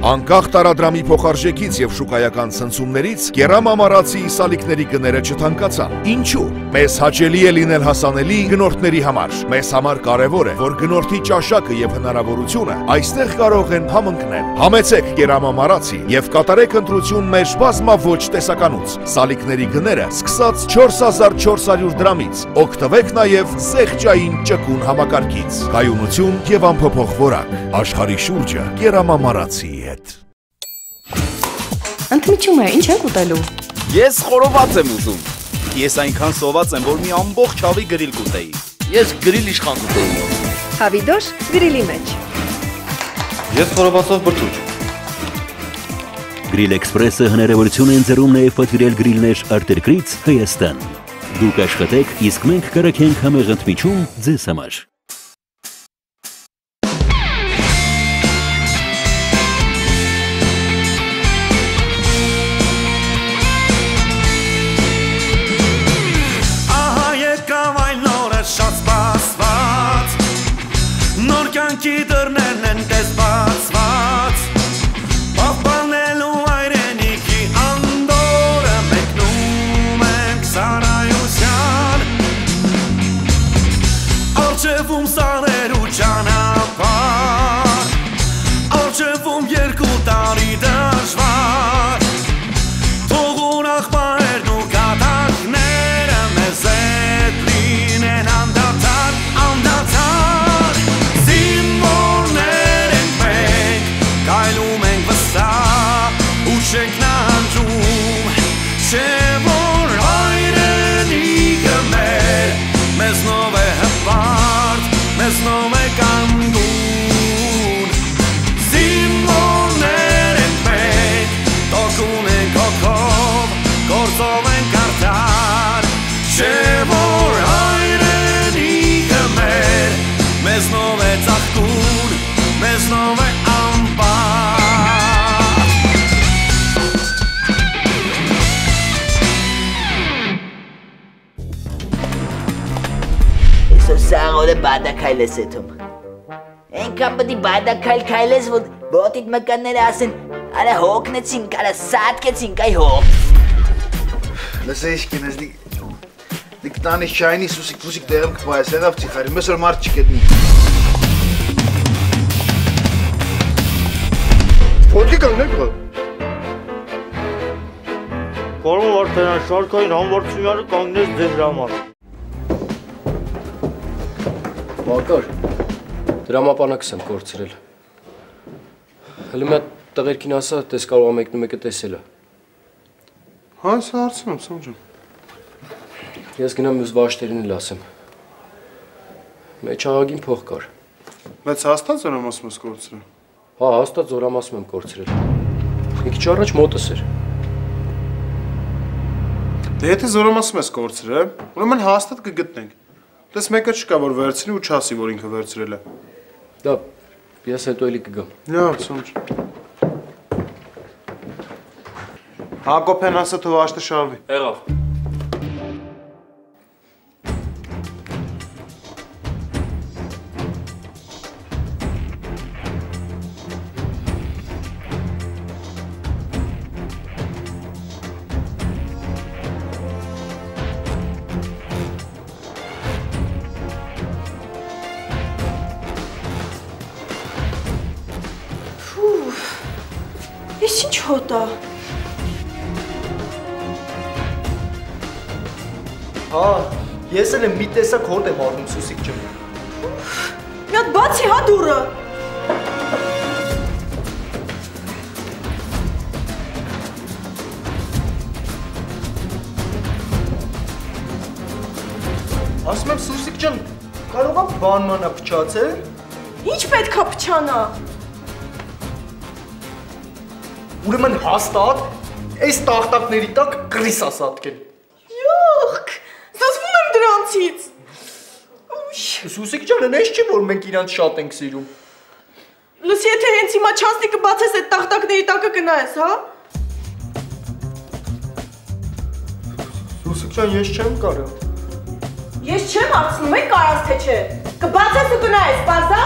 Անկախ տարադրամի փոխարժեքից եւ շուկայական ցնցումներից կերամամարացի սալիկների գները չթանկացան։ Ինչու՞։ Մեզ հաճելի է լինել հասանելի գնորդների համար։ Մեզ համար կարևոր է, որ գնորդի ճաշակը եւ հնարավորությունը այստեղ կարող են համընկնել։ Համեցեք կերամամարացի եւ կատարեք ընտրություն մեր բազմաոճ տեսականուց։ Սալիկների գները սկսած 4400 դրամից։ Օգտվեք նաեւ զեղչային ճկուն համակարգից։ Կայունություն եւ անփոփոխ որակ։ Աշխարհի շուրջը կերամամարացի հետ։ Ընդմիջում է, ինչ եք ուտելու։ Ես խորոված եմ ուզում։ Ես այնքան սոված եմ, որ մի ամբողջ հավի գրիլ կուտեի։ Ես գրիլ իշխան կուտեի։ Հավիդոշ գրիլի մեջ։ Ես խորովածով բրդուճ։ Գրիլ Էքսպրեսը հնարավորություն է ընձեռում նաև պատվիրել գրիլներ արտերկրից Հայաստան։ Դուք աշխատեք, իսկ մենք կրակենք համեղ ընդմիջում ձեզ համար։ Սաղորը բադակայլ ես եթում։ Ենքան բդի բադակայլ կայլ ես, որ բոտիտ մկանները ասեն, արա հոգնեցինք, արա սատկեցինք, այ հոկ։ Լսեիշ կենես, դիք տանիս չայնի սուսիկ դեղմ կպայես, եղավ ծիխարի, մեզ որ մարդ չկետնի։ Ոտի կան նեգրը։ Կարում արդեն շարքային համվարձունյանը կանգնես ձեր համար։ Մակար, դրամապանակս եմ կորցրել։ Հլի մի հատ տղերքին ասա, տես կարող ամեկնում եկը տեսելը։ Հա, սա հարցնում, Սամջան։ Ես գնամ մյուս վաշտերին էլ ասեմ։ Մեջ աղագին փող կար։ Բայց հաստատ զորամասում ես կորցրել։ Հա, հաստատ զորամասում եմ կորցրել։ Մի քիչ առաջ մոտս էր։ Դե եթե զորամասում ես կորցրել, ուրեմն հաստատ կգտնենք։ Տես մեկը չկա, որ վերցրի ու չասի, որ ինքը վերցրել է։ Դա, ես հետո էլի կգամ։ Լավ, Սամջ։ Հակոբեն ասա թող աշտը շարվի։ Եղավ։ Ես ինչ հոտ է։ Հա, ես էլ եմ մի տեսակ հոտ եմ առնում Սուսիկ ջան։ Մի հատ բացի հա դուրը։ Ասում եմ Սուսիկ ջան, կարող եմ բանմանա փչացել։ Ինչ պետք է փչանա։ Ուրեմն հաստատ, այս տախտակների տակ կրիս ասատկեն։ Յոխք, զզվում եմ դրանցից։ Սուսիկ ջան, ես չի, որ մենք իրանց շատ ենք սիրում։ Լսի, եթե հենց հիմա չասնիկը բացես այդ տախտակների տակը կնայես, հա։ Սուսիկ ջան, ես չեմ կարող։ Ես չեմ հարցնում, եք կարաս թե չէ։ Կբացես ու կնայես, պարզա։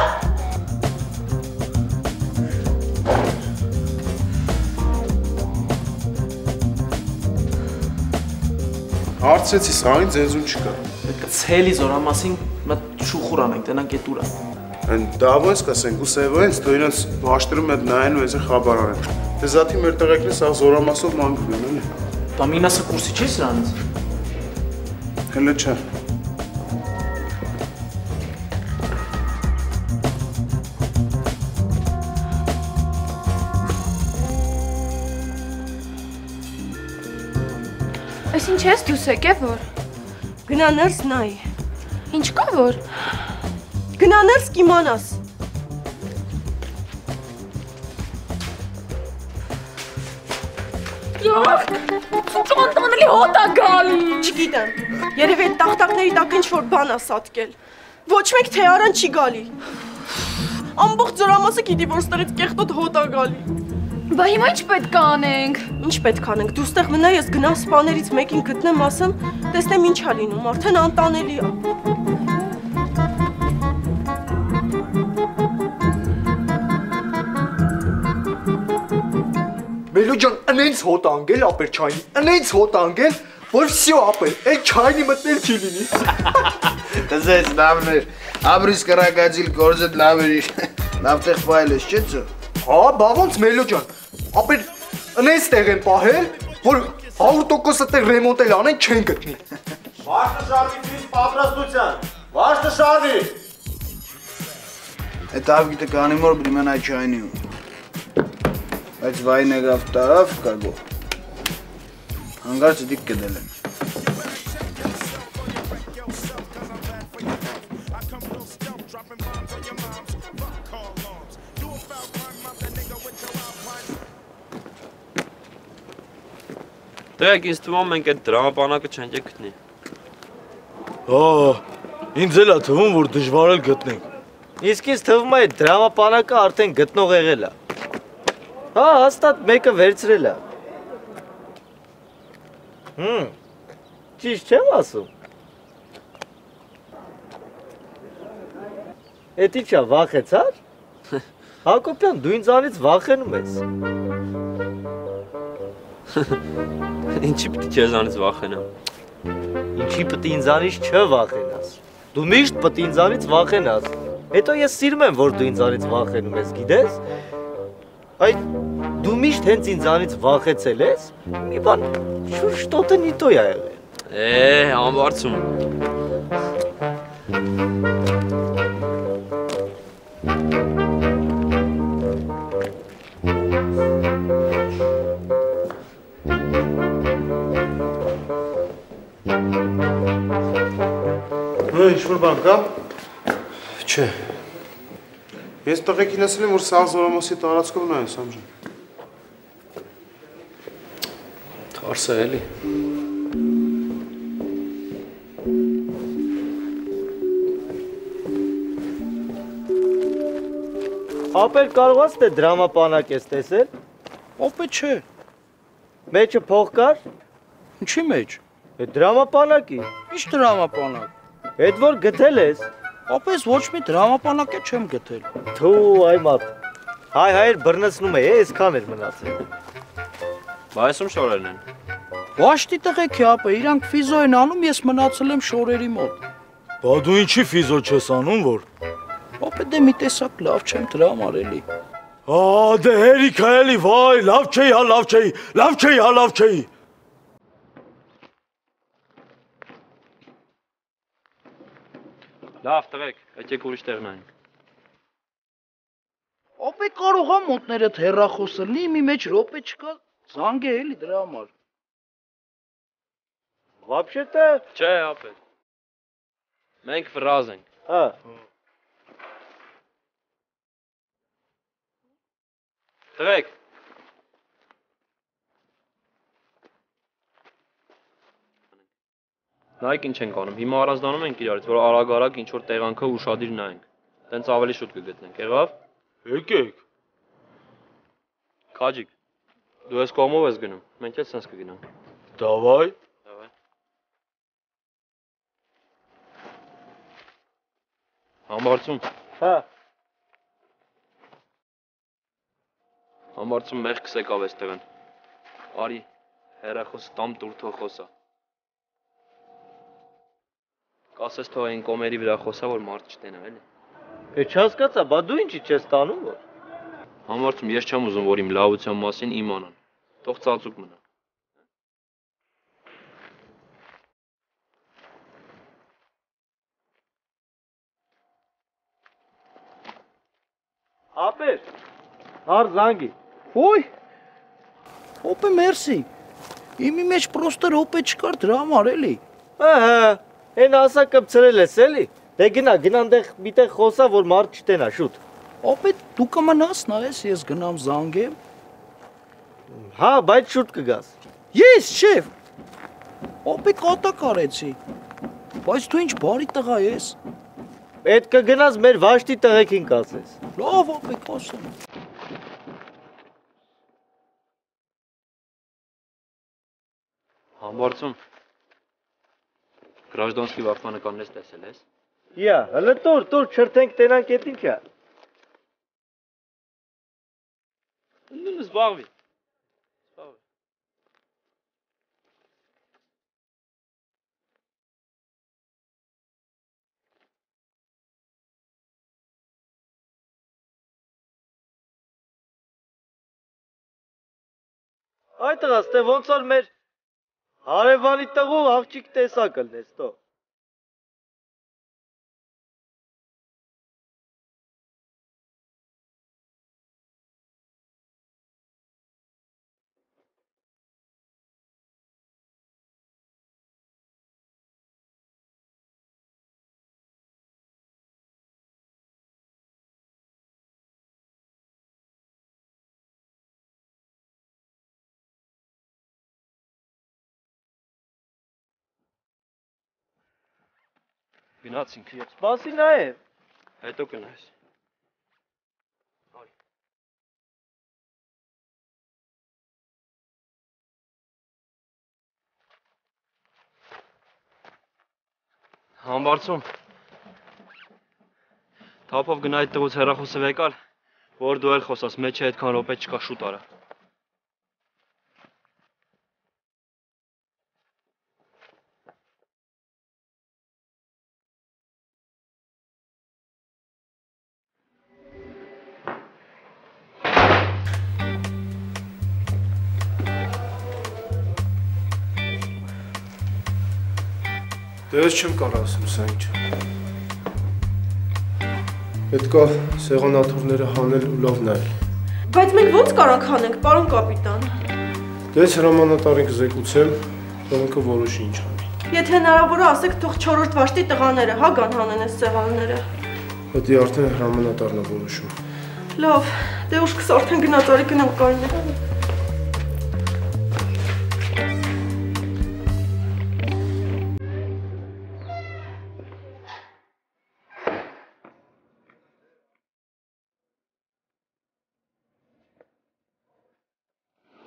Հարցրեցի, սաղին ձենզուն չկա։ Ցելի զորամասին մտ շուխուր անենք, տենանք էտ ուրա։ Այն դավոյս կասենք, ու սևոյս, դու իրենց հաշտերում էտ նայեն ու եզր խաբար անենք։ Դե զատի մեր տղեկնի սաղ զորամասով մանգվում են, էլի։ Դա մինասը կուրսի չի սրանից։ Հելը չէ։ Այս ինչ ես դուս եք է որ։ Գնա ներս նայ։ Ինչ կա որ։ Գնա ներս կիմանաս։ Ճանտանելի հոտ է գալի։ Չգիտեմ։ Երևի այդ տախտակների տակ ինչ-որ բան ա սատկել։ Ոչ մեկ թե արան չի գալի։ Ամբողջ զորամասը գիտի, որ ստերից կեղտոտ հոտ ա գալի։ Բա հիմա ինչ պետք է անենք։ Ինչ պետք անենք։ Դու ստեղ մնա, ես գնամ սպաներից մեկին գտնեմ, ասեմ, տեսնեմ ինչ ա լինում, արդեն անտանելի ա։ Մելո ջան, անենց հոտ անգել ապեր չայնի, անենց հոտ անգել, որ վсё ապեր, այդ չայնի մտնել չի լինի։ Դզես լավներ, ապրիս կրակածիլ գործդ լավեր, լավ տեղ պայել ես չէ ծո։ Հա, բա ոնց Մելո ջան, ապեր անենց տեղ են պահել, որ 100% տեղ ռեմոնտել անեն չեն գտնի։ Վաշտը շարվի ֆիզ պատրաստության, վաշտը շարվի։ Այդ ավգիտը կանի մոր բրիմեն այդ չայնի ու։ Բայց վայն եղավ տարավ կագո։ Հանգարցը դիք կդել եմ։ Դեք ինձ թվում մենք այդ դրամապանակը չենք գտնի։ Ինձ էլ է թվում, որ դժվար էլ գտնենք։ Իսկ ինձ թվում է այդ դրամապանակը արդեն գտնող եղել է։ Հա, հաստատ մեկը վերցրել է։ Ճիշտ չեմ ասում։ Էդ ի՞նչ է, վախեցար։ Հակոբյան, դու ինձանից վախենում ես։ Ինչի պիտի քեզանից վախենամ։ Ինչի պիտի ինձանից չվախենաս։ Դու միշտ պիտի ինձանից վախենաս։ Հետո ես սիրում եմ, որ դու ինձանից վախենում ես, գիտես։ Այդ դու միշտ հենց ինձանից վախեցել ես, մի բան շուշտոտը նիտոյ ա եղել։ Ամբարձում։ Ինչ-որ բան կա։ Չէ։ Ես տղեկին ասել եմ, որ սաղ զորամասի տարածքով նայես ամժան։ Թարս է էլի։ Ապեր կարող ես թե դրամապանակ ես տեսել։ Ապե չէ։ Մեջը փող կար։ Ինչի մեջ։ Այդ դրամապանակի։ Ինչ դրամապանակ։ Այդ որ գտել ես։ Ապես ոչ մի դրամապանակ է չեմ գտել։ Թու, այ մատ։ Հայր բռնցնում է, այսքան էր մնացել։ Բա այս ում շորերն են։ Վաշտի տղեկ է ապե, իրանք ֆիզո են անում, ես մնացել եմ շորերի մոտ։ Բա դու ինչի ֆիզո չես անում, որ։ Ապե դե մի տեսակ լավ չեմ դրա համար էլի։ Դե հերիքա էլի, վայ, լավ չէի, հա լավ չէի, լավ չէի, հա լավ չէի։ Լավ, տղեկ, եկեք ուրիշ տեղ նայենք։ Ապե կարող եմ մոտներդ հեռախոսը լինի, մի մեջ րոպե չկա, զանգ է էլի դրա համար։ Вообще-то Չէ, ապեր։ Մենք վրազ ենք։ Հա։ Տղեկ։ Նայեք ինչ ենք անում։ Հիմա առանձնանում ենք իրարից, որ արագ-արագ ինչ որ տեղանքը ուշադիր նայենք։ Տենց ավելի շուտ կգտնենք, եղավ։ Եկեք։ Քաջիկ։ Դու ես կողմով ես գնում։ Մենք էլ սենց կգնանք։ Դավայ։ Դավայ։ Համբարձում։ Հա։ Համբարձում մեղք կսեկավ էստեղն։ Արի, հեռախոս տամ տուր թող խոսա։ Կասես թող այն կոմերի վրա խոսա, որ մարդ չտենա, էլի։ Է չհասկացա, բա դու ինչի չես տանում որ։ Համարցում ես չեմ ուզում, որ իմ լավության մասին իմանան։ Թող ծածուկ մնա։ Ապեր, հար զանգի։ Ոյ, ոպե մերսի, իմի մեջ պրոստը ռոպե չկար դրա համար էլի։ Են ասա կպցրել ես էլի, դե գնանդեղ միտեղ խոսա, որ մարդ չտենա, շուտ։ Ոպե դու կմանաս նայես, ես գնամ զանգեմ։ Հա, բայց շուտ կգաս։ Ես, շեվ, ոպե կատակ արեցի, բայց դու ինչ բարի տղա ես։ Էդ կգնաս մեր վաշտի տղեկին կասես։ Լավ ոպե կասեմ։ Համբարձում Գրաժդոնսկի վարդանականն ես տեսել ես։ Յա, հələ տոր չրթենք տենանք էդ ինչա։ Նույնս զբաղվի։ Այ տղաս, թե ոնց որ մեր հարևանի տղու աղջիկ տեսակ ըլնես տո։ Գնացինք։ Սպասի նայեմ։ Հետո կնայես։ Համբարձում։ Թափով գնա այդ տղուց հեռախոսը վեկալ, որ դու էլ խոսաս, մեջը այդքան րոպե չկա, շուտ արա։ Դե ես չեմ կարող ասեմ սա ինչ։ Պետք է սեղանաթուռները հանել ու լավ նայել։ Բայց մենք ո՞նց կարանք հանենք, պարոն կապիտան։ Դե ես հրամանատարին կզեկուցեմ, թող ինքը որոշի ինչ անի։ Եթե հնարավոր է, ասեք թող 4-րդ վաշտի տղաները, հա գան հանեն այս սեղանները։ Դա արդեն հրամանատարն է որոշում։ Լավ, դե ուշքս արդեն գնաց, արի գնանք Կարինե։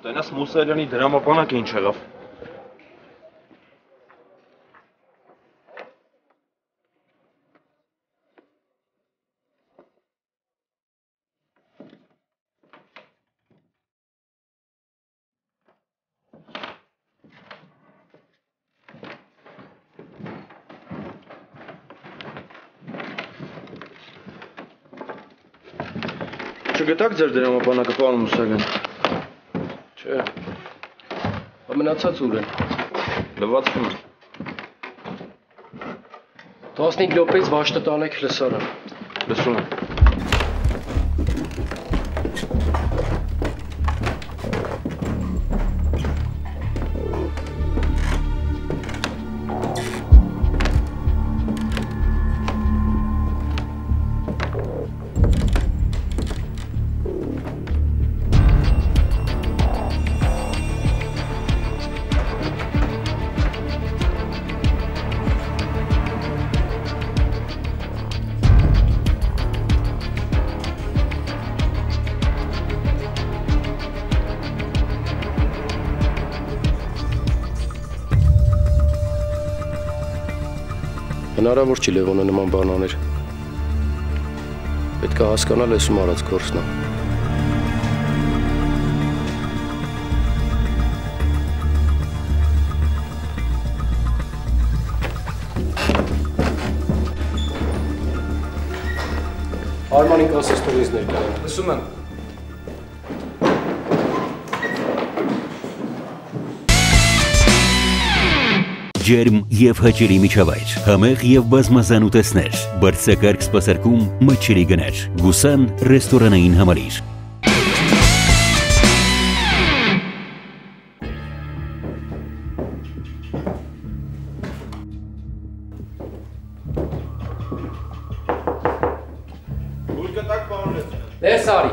Տենաս Մուսալյանի դրամապանակը ինչ եղավ։ Չգտաք ձեր դրամապանակը, պարոն Մուսալյան։ Չէ, ամենացած ուր են։ Լվացվում է։ 15 րոպեից վաշտը տանեք լսարան։ Լսում եմ։ Հնարավոր չի Լևոնը նման բան աներ։ Պետք է հասկանալ էսում արած գործն է։ Արմանին կասես թող ինձ ներկայացնի։ Լսում եմ։ Ջերմ եւ հաճելի միջավայր, համեղ եւ բազմազան ուտեստներ, բարձրակարգ սպասարկում, մատչելի գներ, Գուսան ռեստորանային համալիր։ Ներս արի։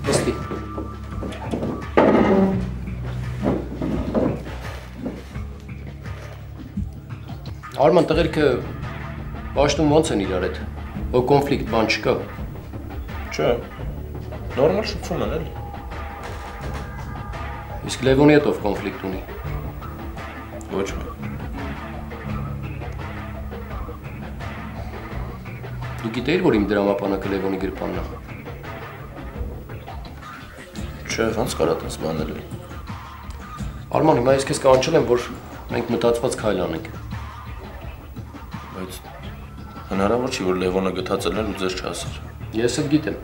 Ոստի։ Արման տղերքը պաշտում ոնց են իրար հետ, հո կոնֆլիկտ բան չկա։ Չէ, նորմալ շփվում են էլի։ Իսկ Լևոնի հետ ով կոնֆլիկտ ունի։ Ոչ մի։ Դու գիտեիր, որ իմ դրամապանակը Լևոնի գրպանն է։ Չէ, ոնց կարա տես բանել էլի։ Արման, հիմա ես քեզ կանչել եմ, որ մենք մտածված քայլ անենք։ Բայց հնարավոր չի, որ Լևոնը գթացել էր ու ձեզ չասեր։ Ես էլ գիտեմ։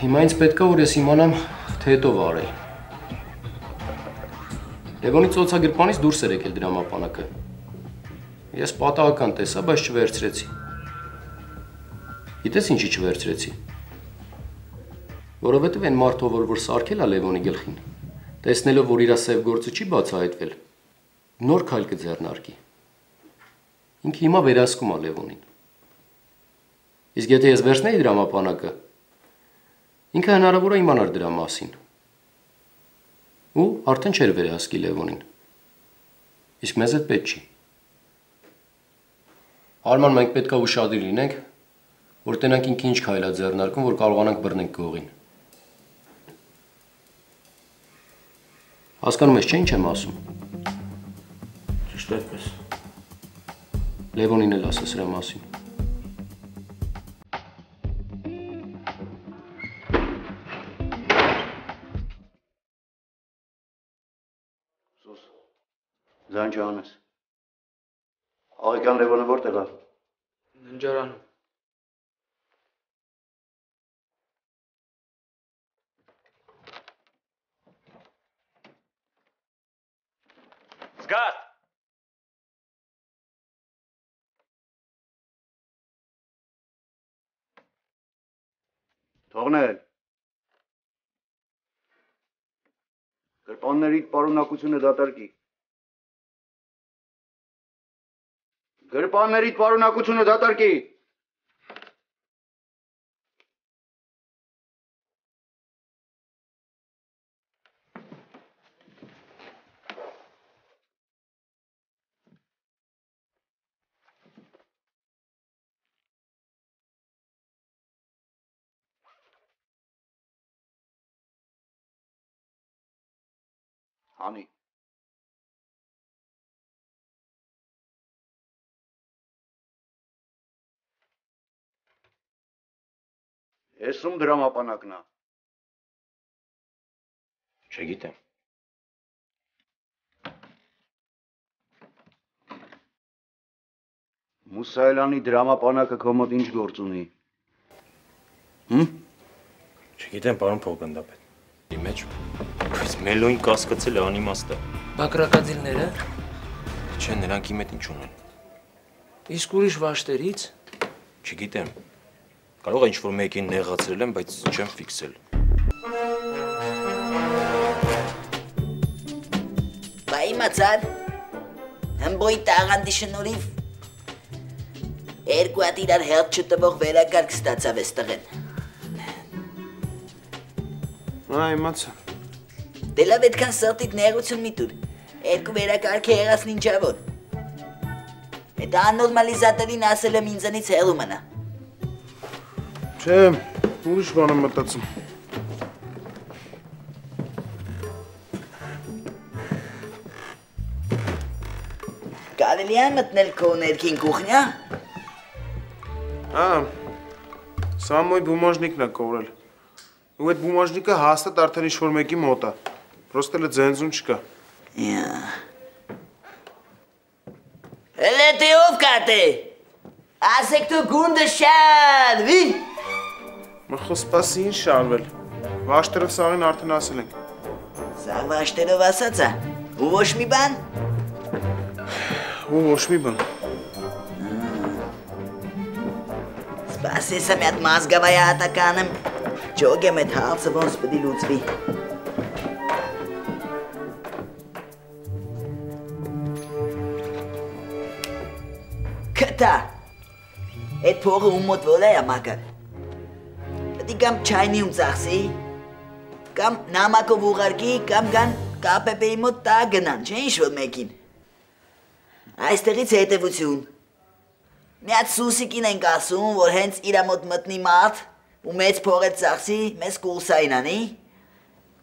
Հիմա ինձ պետք է, որ ես իմանամ, թե հետո վարել։ Լևոնի ծոցագրպանից դուրս էր եկել դրամապանակը։ Ես պատահական տեսա, բայց չվերցրեցի։ Գիտես ինչի չվերցրեցի։ Որովհետև այն մարդը, որ սարքել է Լևոնի գլխին, տեսնելով, որ իր սև գործը չի բացահայտվել, նոր քայլ կձեռնարկի։ Ինքը հիմա վերահսկում է Լևոնին։ Իսկ եթե ես վերցնեի դրամապանակը, ինքը հնարավոր է իմանար դրա մասին։ Ու արդեն չէր վերահսկի Լևոնին։ Իսկ մեզ այդ պետք չի։ Արման, մենք պետք է ուշադիր լինենք, որ տենանք ինքը ինչ քայլ է ձեռնարկում, որ կարողանանք բռնենք գողին։ Հասկանում ես, չէ՞ ինչ եմ ասում։ Ճիշտ այդպես։ Լևոնին էլ ասա սրա մասին։ Սուս, ձայն չանես։ Աղիկյան Լևոնը որտեղ է։ Ննջարանում։ Զգաստ։ Թողնել։ Գրպանների պարունակությունը դատարկի։ Գրպանների պարունակությունը դատարկի։ Հանի։ Ես ում դրամապանակն է։ Չգիտեմ։ Մուսայելյանի դրամապանակը քո մոտ ինչ գործ ունի։ Չգիտեմ, պարոն փոխգնդապետ։ Մեջ բայց Մելոին կասկածել է անիմաստ է։ Բակրակադիլները։ Չէ, նրանք իմ հետ ինչ ունեն։ Իսկ ուրիշ վաշտերից։ Չգիտեմ։ Կարող է ինչ-որ մեկին նեղացրել եմ, բայց չեմ ֆիքսել։ Բա իմացար, հմբոյի տաղանդի շնորհիվ երկու հատ իրար հերթ չտվող վերակարգ ստացավ էս տղեն։ Իմացա։ Դե լավ այդքան սրտիդ նեղություն մի տուր, երկու վերակարգ է եղած նինջավոր։ Այդ աննորմալիզատորին ասել եմ ինձանից հեռու մնա։ Չէ, ուրիշ բան եմ մտածում։ Կարելի է մտնել քո ներքին կուխնյա։ Սա մոյ բումաժնիկն է կորել։ Ու այդ բումաժնիկը հաստատ արդեն ինչ-որ մեկի մոտ է։ Պրոստել է ձենզուն չկա։ Հելե թե ով կատե։ Ասեք դու գունդը շալվի։ Մխո սպասի ինչ շարվել։ Վաշտերով սաղին արդեն ասել ենք։ Սաղ վաշտերով ասած է։ Ու ոչ մի բան։ Ու ոչ մի բան։ Սպասես եմ այդ մազգավայա հատականեմ։ Ճոգ եմ այդ հարցը ոնց պդի լուծվի։ Կտա, այդ փողը ում մոտ որ է ամակը։ Պդի կամ չայնիում ծախսի, կամ նամակով ուղարկի, կամ կան կապեպեի մոտ տա գնան, չէ ինչ-որ մեկին։ Այստեղից հետևություն։ Մի հատ սուսիկին ենք ասում, որ հենց իրա մոտ մտնի մարդ, ու մեծ փող է ծախսի, մեզ կուրսային անի։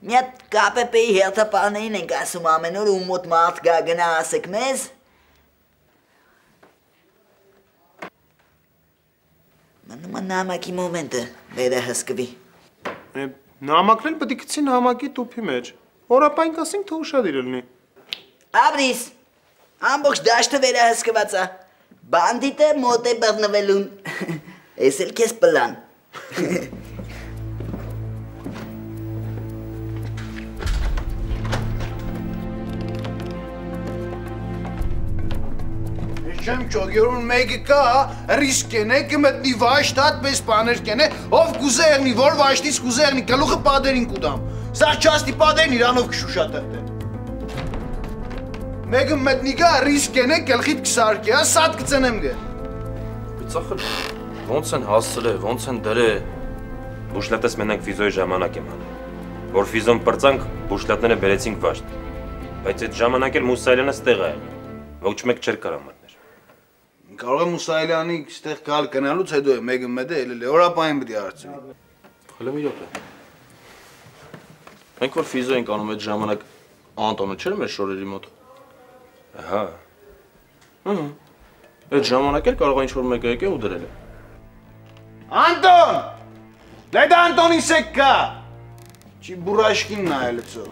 Մի հատ կապեպեի հերթապարներին ենք ասում ամեն օր, ում մոտ մարդ գա գնա ասեք մեզ։ Մնում է նամակի մոմենտը վերահսկվի։ Նամակն էլ պտի գցի նամակի տուփի մեջ։ Օրապայն կասենք թե ուշադիր լինի։ Ապրիս, ամբողջ դաշտը վերահսկված է։ Բանդիտը մոտ է բռնվելուն։ Էս էլ քեզ պլան։ Չեմ ճոգերուն մեկը կա, ռիսկ կենե, կմտնի վաշտ հատ պես պաներ կենե, ով կուզերնի, որ վաշտից կուզերնի, կլուխը պադերին կուդամ։ Սաղ չաստի պադերին իրանով կշուշատեղտեն։ Մեկը մտնի կա, ռիսկ կենե, կլխիտ կսարկե, սատ կծենեմ գե։ Բիծախը ոնց են հասցել է, ոնց են դրե։ Բուշլատես մենանք վիզոյի ժամանակ եմ անում։ Որ վիզոն պրծանք, բուշլատները բերեցինք վաշտ։ Բայց այդ ժամանակ էլ Մուսայելյանը ստեղ է եղել։ Ոչ մեկ չէր կարող մտնել։ Կարող է Մուսայելյանի ստեղ գալ գնալուց հետո է մեկը մետը ելել է, օրապային պիտի հարցվի։ Հələ մի րոպե։ Մենք որ ֆիզո ենք անում այդ ժամանակ Անտոնը չէր մեր շորերի մոտ։ Ահա։ Այդ ժամանակ էլ կարող է ինչ-որ մեկը եկե ու դրել է։ Անտոն! Լեդա Անտոնի սեք կա։ Չի բուրաշկին նայելեցո։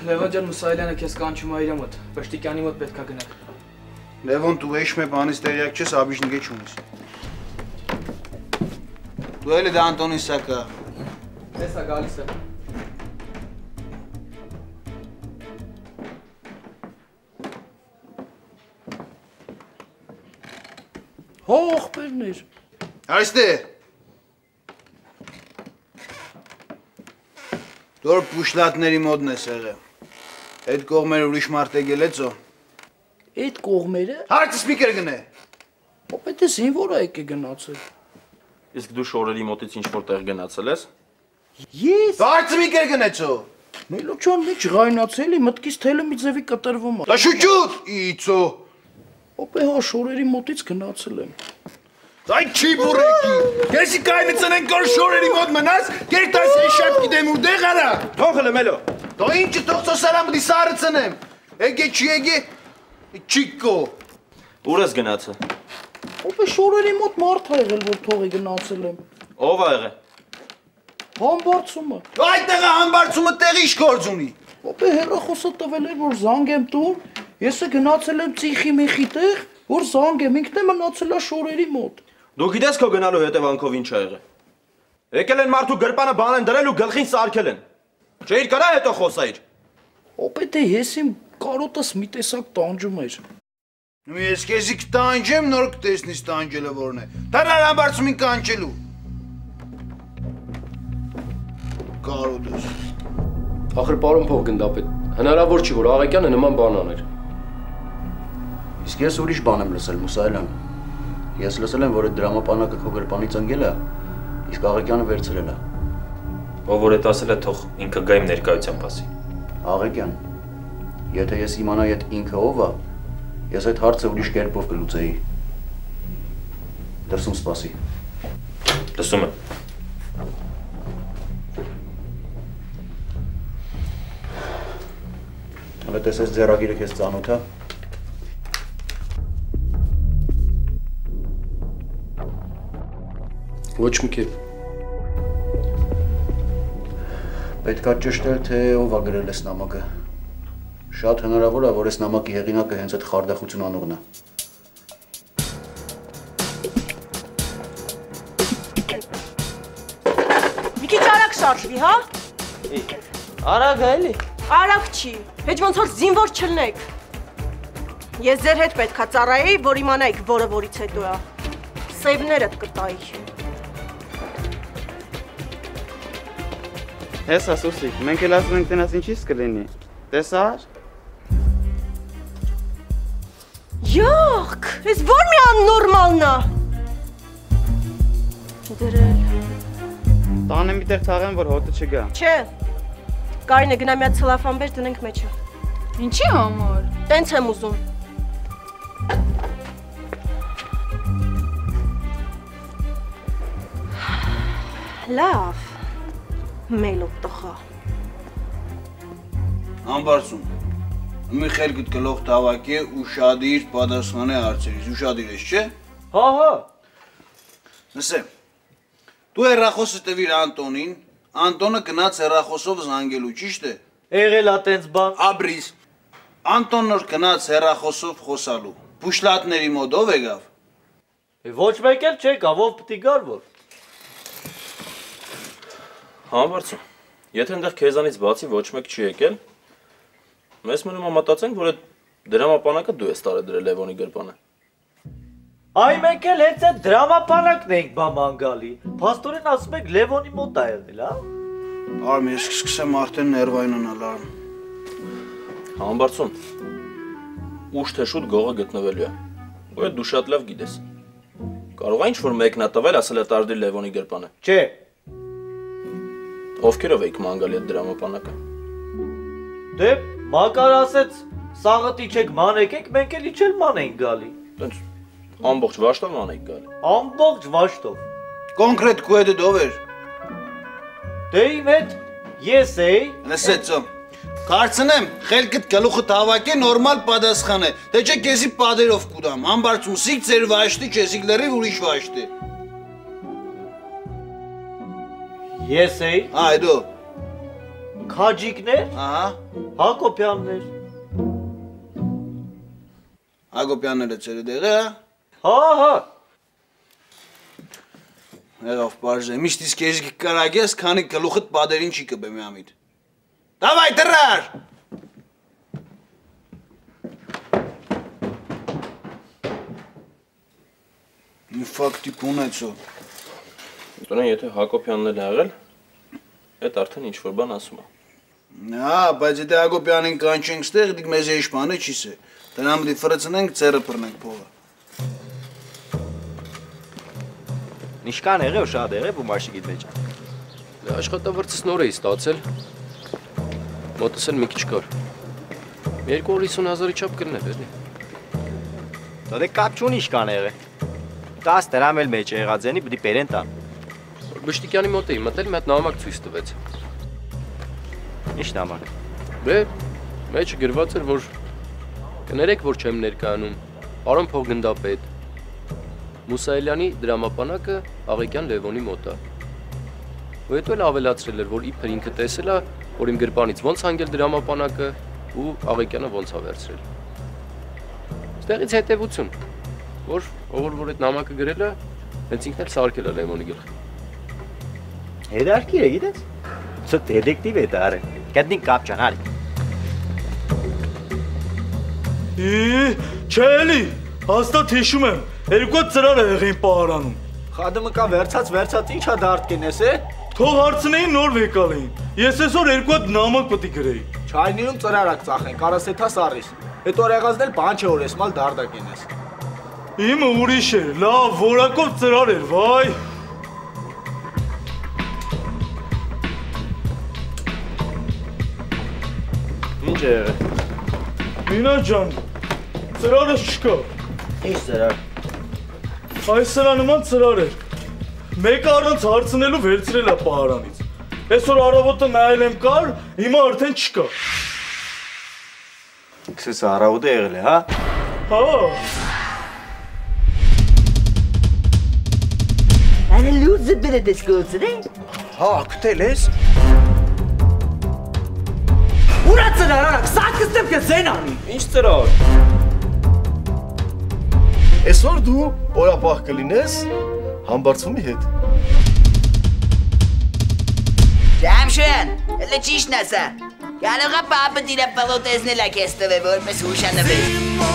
Լևոն ջան Մուսայելյանը քեզ կանչում է իր մոտ։ Պշտիկյանի մոտ պետքա գնաք։ Լևոն դու էշ մե բանից տեղյակ չես, աբիշնգե չունես։ Դու էլ է դա Անտոնի սակա։ Տեսա գալիս է։ Հող բերներ։ Այստեղ։ Դոր պուշլատների մոդն ես եղել։ Այդ կողմերը ուրիշ մարդ եկել է ծո։ Այդ կողմերը։ Հարցս մի կեր գնե։ Ապետ ես ինչ-որ է եկե գնացել։ Իսկ դու շորերի մոտից ինչ-որ տեղ գնացել ես։ Ես։ Հարցը մի կեր գնե ծո։ Նելոչան մի ջղայնացել է, մտքից թելը մի ձևի կտրվում է։ Դա շուչուտ, իծո։ Ապե հա շորերի մոտից գնացել եմ։ Այ չի բուրեկի։ Քեսի կայնը ծնենք որ շորերի մոտ մնաս, կերտաս է շատ գիտեմ ուր արա։ Թողել եմ էլո։ Դո ինչ թող ծոսարամ դի սարը ծնեմ։ Եկե չի եկե։ Չիկո։ Ուր ես գնացել։ Ապե շորերի մոտ մարդ է եղել, որ թողի գնացել եմ։ Ով ա եղել։ Համբարձումը։ Այդտեղը համբարձումը տեղ ինչ գործ ունի։ Ապե հեռախոսը տվել էր, որ զանգ եմ տուն, ես է գնացել եմ ծիխի մեխի տեղ, որ զանգ եմ, ինքն է մնացել է շորերի մոտ։ Դու գիտես քո գնալու հետևանքով ինչ ա եղել։ Եկել են մարդու գրպանը բան են դրել ու գլխին սարքել են։ Չէիր կարա հետո խոսայիր։ Ապե դե ես իմ կարոտս մի տեսակ տանջում էր։ Նու ես քեզի կտանջեմ, նոր կտեսնիս տանջելը որն է։ Դարար համբարձումին կանչելու։ Կարոտս։ Ախր պարոն փոխգնդապետ, հնարավոր չի որ Աղեկյանը նման բան աներ։ Իսկ ես ուրիշ բան եմ լսել, Մուսայելյան։ Ես լսել եմ, որ այդ դրամապանակը քո գրպանից ընկել է, իսկ Աղեկյանը վերցրել է։ Ով որ այդ ասել է, թող ինքը գա իմ ներկայությամբ ասի։ Աղեկյան, եթե ես իմանայի այդ ինքը ով է, ես այդ հարցը ուրիշ կերպով կլուծեի։ Դրսում սպասի։ Լսում եմ։ Հələ տեսես ձեռագիրը քեզ ծանոթ է։ Ոչ մի կերպ։ Պետք է ճշտել, թե ով է գրել այս նամակը։ Շատ հնարավոր է, որ այս նամակի հեղինակը հենց այդ խարդախություն անողն է։ Մի քիչ արագ շարժվի, հա։ Արագ է էլի։ Արագ չի, հեչ ոնց որ զինվոր չլնեք։ Ես ձեր հետ պետքա ծառայեի, որ իմանայիք, որը որից հետո է։ Սեյվներդ կտայի։ Հեսա սուսիկ, մենք էլ ասում ենք տնած ինչի՞ս կլինի։ Տեսար։ Յախք, ես որ մի աննորմալն է։ Դրել։ Տանը մի տեղ թաղեմ, որ հոտը չգա։ Չէ, կարին է գնա մի հատ ցլաֆան բեր դնենք մեջը։ Ինչի համար։ Տենց եմ ուզում։ Լավ, մելոտ տխա։ Ամբարձում, մի խելքդ գլող տավակ է ու շադիր պատասխան է հարցերից, ուշադիր ես, չէ։ Հա։ Լսեմ, դու հեռախոսը տվիր Անտոնին, Անտոնը գնաց հեռախոսով զանգելու, ճիշտ է։ Եղել է տենց բան։ Աբրիզ, Անտոնն որ գնաց հեռախոսով խոսալու, բուշլատների մոտ ով եկավ։ Ոչ մեկ էլ չեկավ, ով պիտի գար որ։ Համբարձում, եթե այնտեղ քեզանից բացի ոչ մեկ չի եկել, մեզ մնում է մտածենք, որ այդ դրամապանակը դու ես տարել դրել Լևոնի գրպանը։ Այ մենք էլ հենց այդ դրամապանակն էինք բաման գալի։ Փաստորեն ասում եք Լևոնի մոտ է եղել, հա։ Արմ, ես սկսեմ արդեն ներվայնանալ, արմ։ Համբարձում, ուշ թե շուտ գողը գտնվելու է, ու այդ դու շատ լավ գիտես։ Կարող է ինչ-որ մեկն է տվել, ասել է տարդիր Լևոնի գրպանը։ Չէ։ Ովքերով էիք ման գալի այդ դրամապանակը։ Դե, Մակար ասեց, սաղըտի չեք ման եկեք, մենք էլ իչել ման ենք գալի։ Տենց ամբողջ վաշտով ման եք գալի։ Ամբողջ վաշտով։ Կոնկրետ քուեդը ով էր։ Դե իմ հետ ես էի։ Լսեցո։ Կարծնեմ, խելքդ գլուխը տավակ է, նորմալ պատասխան է։ Դե չէ քեզի պատերով կուտամ, ամբարձում սիկ ձեր վաշտի, չեսիք լրիվ ուրիշ վաշտի։ Ես էի։ Այ դու։ Քաջիկներ։ Ահա։ Հակոբյաններ։ Հակոբյանները ծերը դեղ է, հա։ Եղավ պարզ է, միշտ իսկ ես կարագ ես, քանի գլուխդ պատերին չի կբե մի ամիտ։ Դավայ դրար։ Մի ֆակտի կունեցո։ Տնեն եթե Հակոբյանն էլ եղել, այդ արդեն ինչ-որ բան ասում է։ Հա, բայց եթե Հակոբյանին կանչենք ստեղ, դիք մեզ եշպանը չիս է։ Դրանամ դի ֆրծնենք, ծերը պրնենք փողը։ Ինչքան եղև, շատ եղև ու մաշիկիդ մեջ։ Աշխատավարձս նոր էի ստացել։ Մոտս էլ մի քիչ կար։ 250,000-ի չափ կլներ, էլի։ Դա դե կապ չունի ինչքան եղե։ 10 դրամ էլ մեջ եղած ենի, պիտի բերեն տան։ Բշտիկյանի մոտ էի մտել, մի հատ նամակ ցույց տվեց։ Ինչ նամակ։ Դե, մեջը գրված էր, որ կներեք, որ չեմ ներկայանում, պարոն փոխգնդապետ։ Մուսայելյանի դրամապանակը Աղեկյան Լևոնի մոտ է։ Ու հետո էլ ավելացրել էր, որ իբր ինքը տեսել է, որ իմ գրպանից ոնց հանգել դրամապանակը ու Աղեկյանը ոնց է վերցրել։ Ստեղից հետևություն, որ ով որ այդ նամակը գրել է, հենց ինքն էլ սարքել է Լևոնի գլխին։ Հետարքիր է, գիտես։ Սա դետեկտիվ է դա, գտնի կապ չան, արի։ Չէ էլի, հաստատ հիշում եմ, երկու ծրար է եղին պահարանում։ Խադմը կա վերցած ինչա դարդ կենես է։ Թող հարցնեին նոր վեկալեին, ես այսօր երկու հատ նամակ պտի գրեի։ Չայնինում ծրարակ ծախեն, կարասեթա սարիս, հետո ռեղազնել բան չէ որ ես մալ դարդա կենես։ Իմը ուրիշ էր, լավ, որակով ծրար էր, վայ։ Ինչ է եղել։ Մինա ջան, ծրարս չկա։ Ինչ ծրար։ Այս սրա նման ծրար էր։ Մեկը առանց հարցնելու վերցրել է պահարանից։ Այսօր առավոտը նայել եմ կար, հիմա արդեն չկա։ Քսես առավոտը եղել է, հա։ Հա։ Անը լուզը բերդ ես գործրել։ Հա, կտել ես։ Ուրա ծրար արա, սա կստեմ կը զենանի։ Ինչ ծրար։ Այսօր դու օրապահ կլինես համբարձումի հետ։ Ջամշեն, էլի ճիշտն ասա։ Կարող է պապը դիրա պալոտեզնել ա քեզ տվել որպես հուշանվեր։